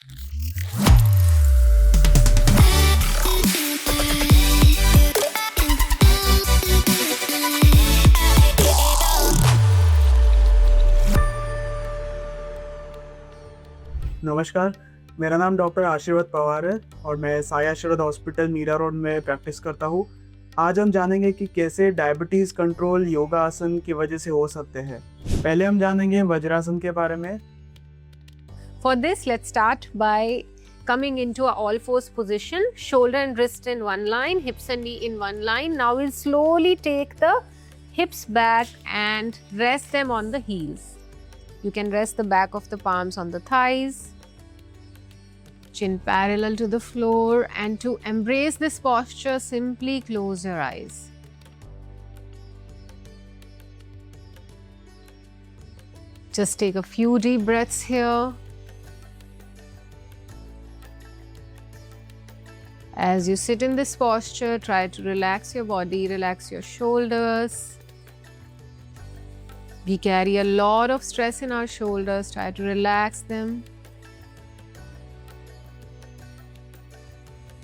नमस्कार, मेरा नाम डॉक्टर आशीर्वाद पवार है और मैं साई आशीर्वाद हॉस्पिटल मीरा रोड में प्रैक्टिस करता हूँ। आज हम जानेंगे कि कैसे डायबिटीज़ कंट्रोल योगा आसन की वजह से हो सकते हैं। पहले हम जानेंगे वज्रासन के बारे में। For this, let's start by coming into a all fours position, shoulder and wrist in one line, hips and knee in one line. Now we'll slowly take the hips back and rest them on the heels. You can rest the back of the palms on the thighs, chin parallel to the floor, and to embrace this posture, simply close your eyes. Just take a few deep breaths here. As you sit in this posture, try to relax your body, relax your shoulders. We carry a lot of stress in our shoulders, try to relax them.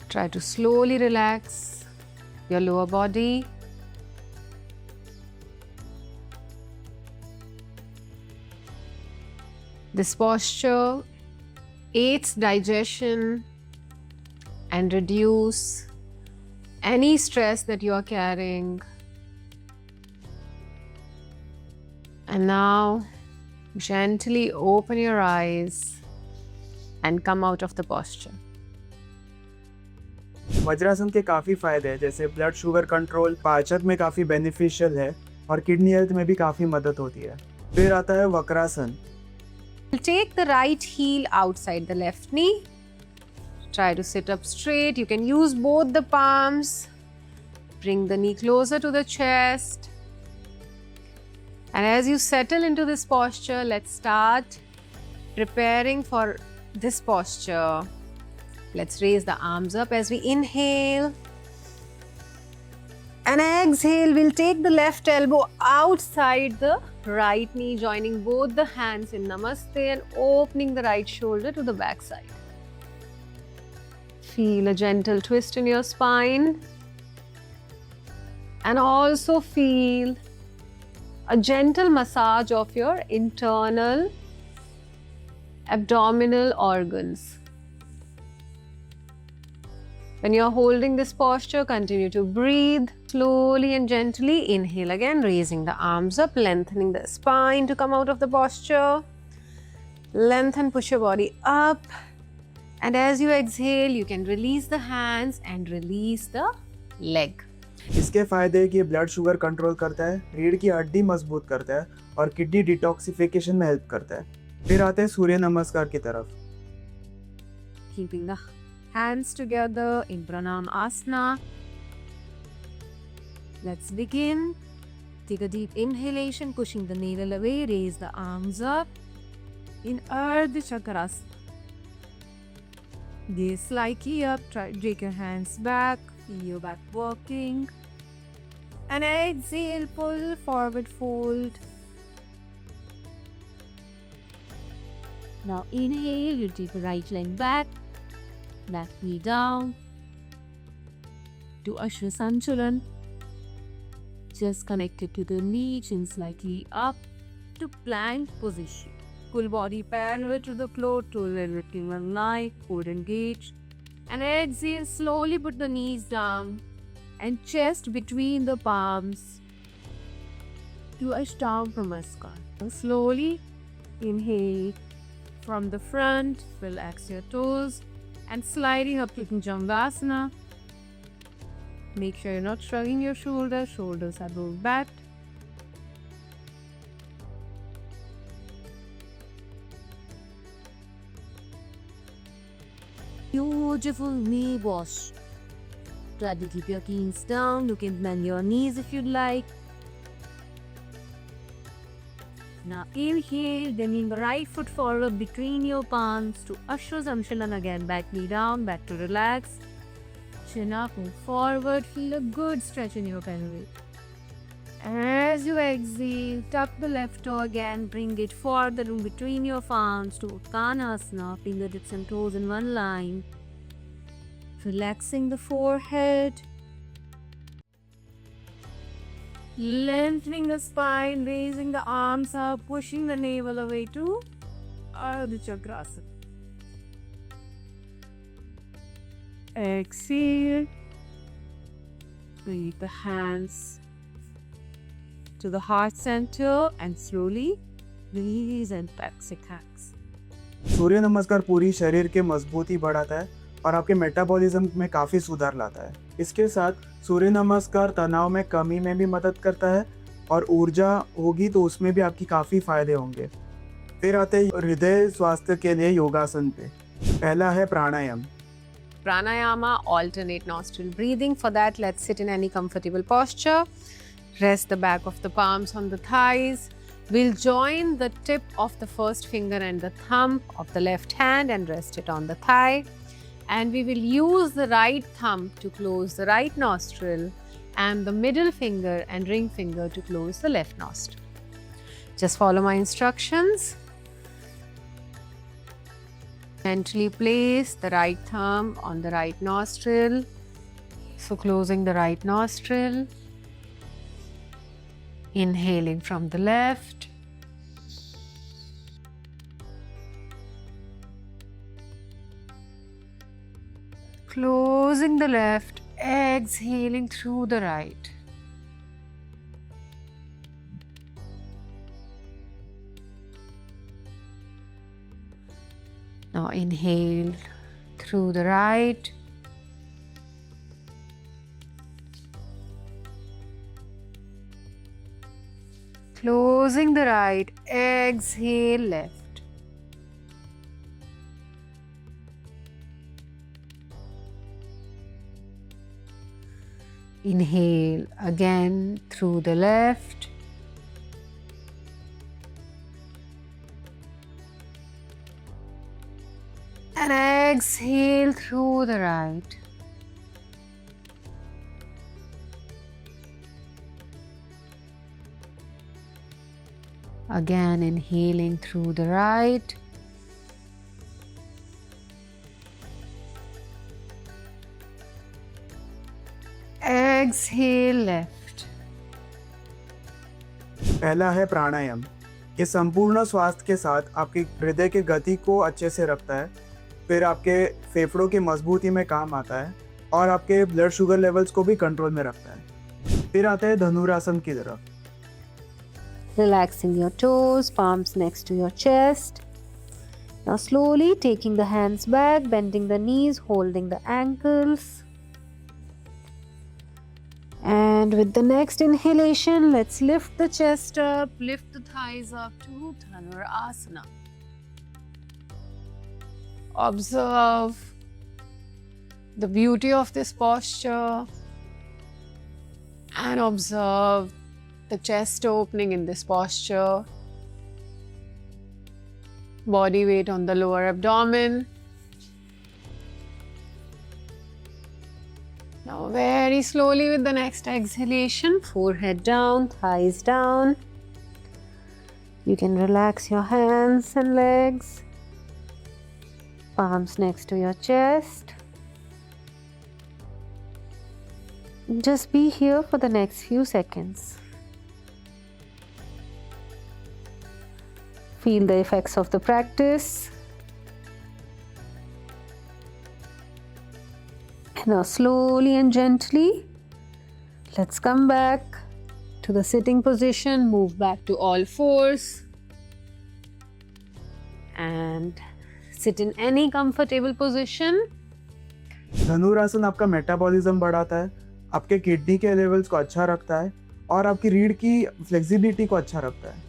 Try to slowly relax your lower body. This posture aids digestion and reduce any stress that you are carrying. And now gently open your eyes and come out of the posture. Vajrasana के काफ़ी फ़ायदे हैं, जैसे blood sugar control, पाचन में काफ़ी beneficial है और किडनी हेल्थ में भी काफ़ी मदद होती है। फिर आता है Vakrasana. Take the right heel outside the left knee. Try to sit up straight. You can use both the palms. Bring the knee closer to the chest. And as you settle into this posture, let's start preparing for this posture. Let's raise the arms up as we inhale. And exhale, we'll take the left elbow outside the right knee, joining both the hands in Namaste and opening the right shoulder to the back side. Feel a gentle twist in your spine. And also feel a gentle massage of your internal abdominal organs. When you're holding this posture, continue to breathe slowly and gently. Inhale again, raising the arms up, lengthening the spine to come out of the posture. Lengthen, push your body up. And as you exhale, you can release the hands and release the leg. इसके फायदे हैं कि blood sugar control करता है, रीढ़ की हड्डी मजबूत करता है और किडनी डिटॉक्सिफिकेशन में हेल्प करता है। फिर आते हैं सूर्य नमस्कार की तरफ। Keeping the hands together in Pranam Asana. Let's begin. Take a deep inhalation, pushing the navel away. Raise the arms up in Ardha Chakrasana. Gaze slightly up. Try to take your hands back. Feel your back working. And exhale, pull forward, fold. Now inhale, you take the right leg back. Back knee down to Ashwa Sanchalan. Just connected to the knee, chin slightly up to plank position. Full body parallel to the floor, toes lifting one line, core engaged. And exhale, slowly put the knees down and chest between the palms to Ashtanga Namaskar. Slowly inhale from the front, relax your toes. And sliding up to Bhujangasana. Make sure you're not shrugging your shoulders. Shoulders are rolled back. Beautiful knee wash. Try to keep your knees down. You can bend your knees if you'd like. Now inhale, bringing the right foot forward between your palms to Ashwa Samshalan again. Back knee down, back to relax. Chin up, move forward. Feel a good stretch in your pelvis. As you exhale, tuck the left toe again, bring it further in between your palms to Uttanasana, fingertips and toes in one line. Relaxing the forehead. Lengthening the spine, raising the arms up, pushing the navel away to Ardha Chakrasana. Exhale. Bring the hands to the heart center and slowly release and back six hands. सूर्य नमस्कार पूरी शरीर के मजबूती बढ़ाता है और आपके metabolism में काफ़ी सुधार लाता है। इसके साथ सूर्य नमस्कार तनाव में कमी में भी मदद करता है और ऊर्जा होगी तो उसमें भी आपकी काफ़ी फायदे होंगे। फिर आते हैं हृदय स्वास्थ्य के लिए योगासन पे। पहला है प्राणायाम। Pranayama, alternate nostril breathing. For that, let's sit in any comfortable posture. Rest the back of the palms on the thighs. We'll join the tip of the first finger and the thumb of the left hand and rest it on the thigh. And we will use the right thumb to close the right nostril and the middle finger and ring finger to close the left nostril. Just follow my instructions. Gently place the right thumb on the right nostril. So closing the right nostril. Inhaling from the left. Closing the left, exhaling through the right. Now inhale through the right. Closing the right, exhale left. Inhale again through the left. And exhale through the right. Again, inhaling through the right. Exhale left. पहला है प्राणायाम। ये संपूर्ण स्वास्थ्य के साथ आपकी हृदय की गति को अच्छे से रखता है, फिर आपके फेफड़ों की मजबूती में काम आता है और आपके ब्लड शुगर लेवल्स को भी कंट्रोल में रखता है। फिर आते हैं धनुरासन की तरफ। Relaxing your toes, palms next to your chest. Now slowly taking the hands back, bending the knees, holding the ankles. And with the next inhalation, let's lift the chest up, lift the thighs up to Dhanurasana. Observe the beauty of this posture and observe the chest opening in this posture. Body weight on the lower abdomen. Now very slowly with the next exhalation, forehead down, thighs down. You can relax your hands and legs. Palms next to your chest. Just be here for the next few seconds. Feel the effects of the practice. Now slowly and gently, let's come back to the sitting position, move back to all fours and sit in any comfortable position. धनुरासन आपका metabolism बढ़ाता है, आपके kidney के levels को अच्छा रखता है और आपकी रीढ़ की फ्लेक्सिबिलिटी को अच्छा रखता है।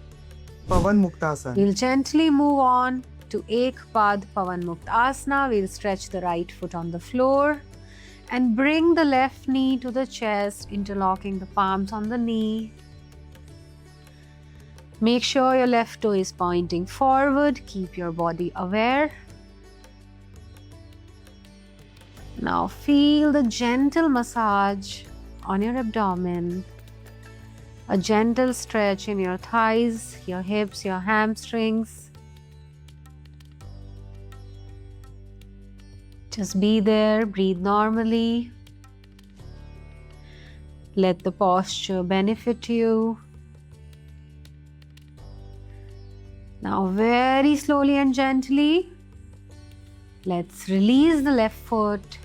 पवन muktasana. We'll gently move on to Ekpad Pavan Muktasana. We'll stretch the right foot on the floor and bring the left knee to the chest, interlocking the palms on the knee. Make sure your left toe is pointing forward. Keep your body aware. Now feel the gentle massage on your abdomen. A gentle stretch in your thighs, your hips, your hamstrings. Just be there, breathe normally. Let the posture benefit you. Now, very slowly and gently, let's release the left foot,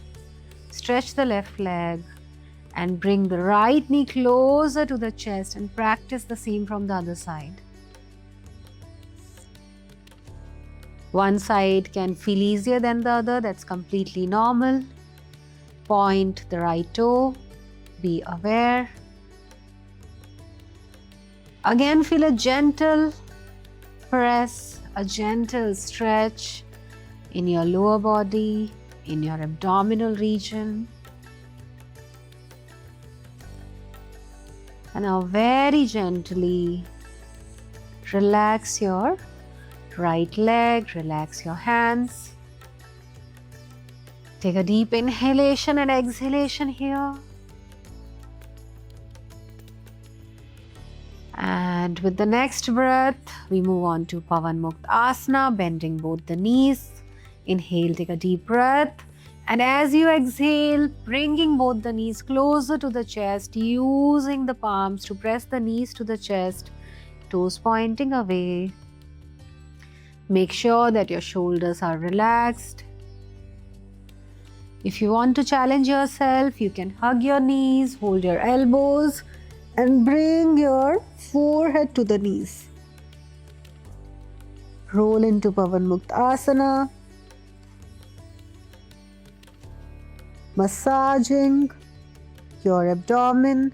stretch the left leg, and bring the right knee closer to the chest and practice the same from the other side. One side can feel easier than the other, that's completely normal. Point the right toe, be aware. Again, feel a gentle press, a gentle stretch in your lower body, in your abdominal region. And now very gently relax your right leg, relax your hands. Take a deep inhalation and exhalation here. And with the next breath, we move on to Pavan Mukta Asana, bending both the knees. Inhale, take a deep breath. And as you exhale, bringing both the knees closer to the chest, using the palms to press the knees to the chest, toes pointing away. Make sure that your shoulders are relaxed. If you want to challenge yourself, you can hug your knees, hold your elbows, and bring your forehead to the knees. Roll into Pavan Mukta Asana. Massaging your abdomen,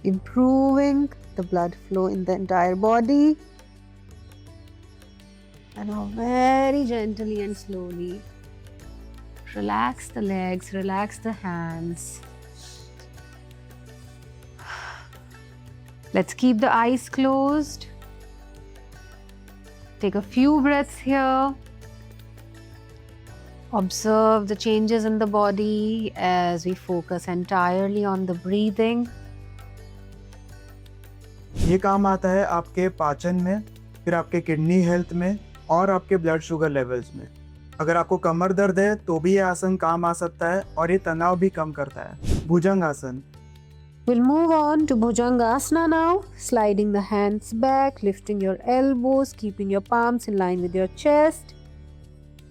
improving the blood flow in the entire body. And now very gently and slowly relax the legs, relax the hands. Let's keep the eyes closed. Take a few breaths here. Observe the changes in the body as we focus entirely on the breathing. ये काम आता है आपके पाचन में, फिर आपके kidney health में और आपके ब्लड शुगर लेवल्स में। अगर आपको कमर दर्द है तो भी ये आसन काम आ सकता है और ये तनाव भी कम करता है। भुजंगासन। We'll move on to Bhujangasana now, sliding the hands back, lifting your elbows, keeping your palms in line with your chest.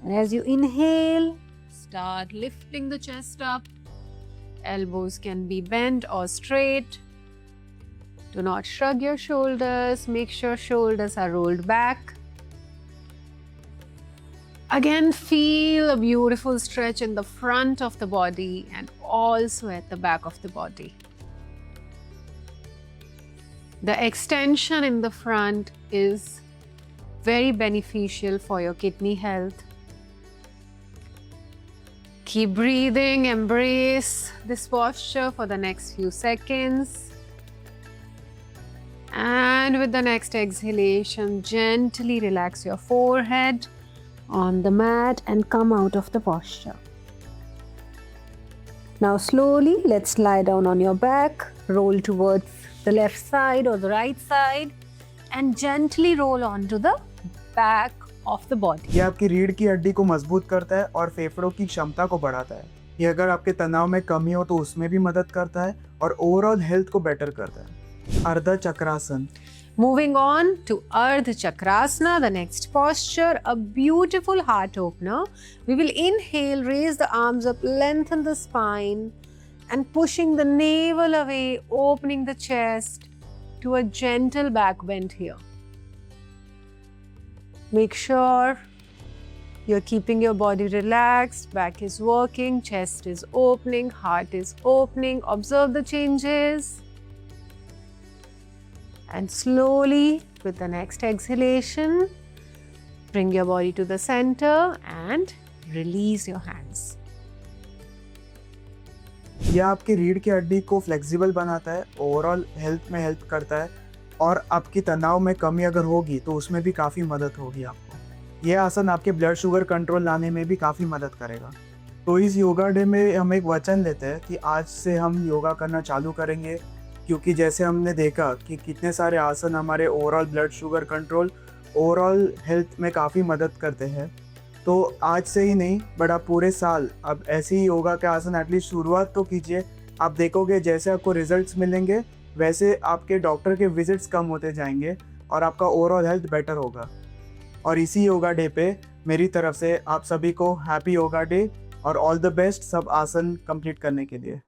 And as you inhale, start lifting the chest up. Elbows can be bent or straight. Do not shrug your shoulders. Make sure shoulders are rolled back. Again, feel a beautiful stretch in the front of the body and also at the back of the body. The extension in the front is very beneficial for your kidney health. Keep breathing, embrace this posture for the next few seconds. And with the next exhalation, gently relax your forehead on the mat and come out of the posture. Now slowly, let's lie down on your back, roll towards the left side or the right side and gently roll onto the back of the body. ये आपकी रीढ़ की हड्डी को मजबूत करता है और फेफड़ों की क्षमता को बढ़ाता है। ये अगर आपके तनाव में कमी हो तो उसमें भी मदद करता है और ओवरऑल हेल्थ को बेटर करता है। अर्ध चक्रासन। Moving on to Ardha Chakrasana, the next posture, a beautiful heart opener. We will inhale, raise the arms up, lengthen the spine and pushing the navel away, opening the chest to a gentle back bend here. Make sure you're keeping your body relaxed, back is working, chest is opening, heart is opening. Observe the changes. And slowly, with the next exhalation, bring your body to the center and release your hands. यह आपकी रीढ़ की हड्डी को flexible बनाता है, overall health में help करता है और आपकी तनाव में कमी अगर होगी तो उसमें भी काफ़ी मदद होगी आपको। यह आसन आपके ब्लड शुगर कंट्रोल लाने में भी काफ़ी मदद करेगा। तो इस योगा डे में हम एक वचन लेते हैं कि आज से हम योगा करना चालू करेंगे क्योंकि जैसे हमने देखा कि कितने सारे आसन हमारे overall blood sugar control, overall health में काफ़ी मदद करते हैं। तो आज से ही नहीं बट आप पूरे साल अब ऐसे ही योगा के आसन एटलीस्ट शुरुआत तो कीजिए। आप देखोगे जैसे आपको रिजल्ट्स मिलेंगे वैसे आपके डॉक्टर के विजिट्स कम होते जाएंगे और आपका ओवरऑल हेल्थ बेटर होगा। और इसी योगा डे पे मेरी तरफ से आप सभी को हैप्पी योगा डे और ऑल द बेस्ट सब आसन कंप्लीट करने के लिए।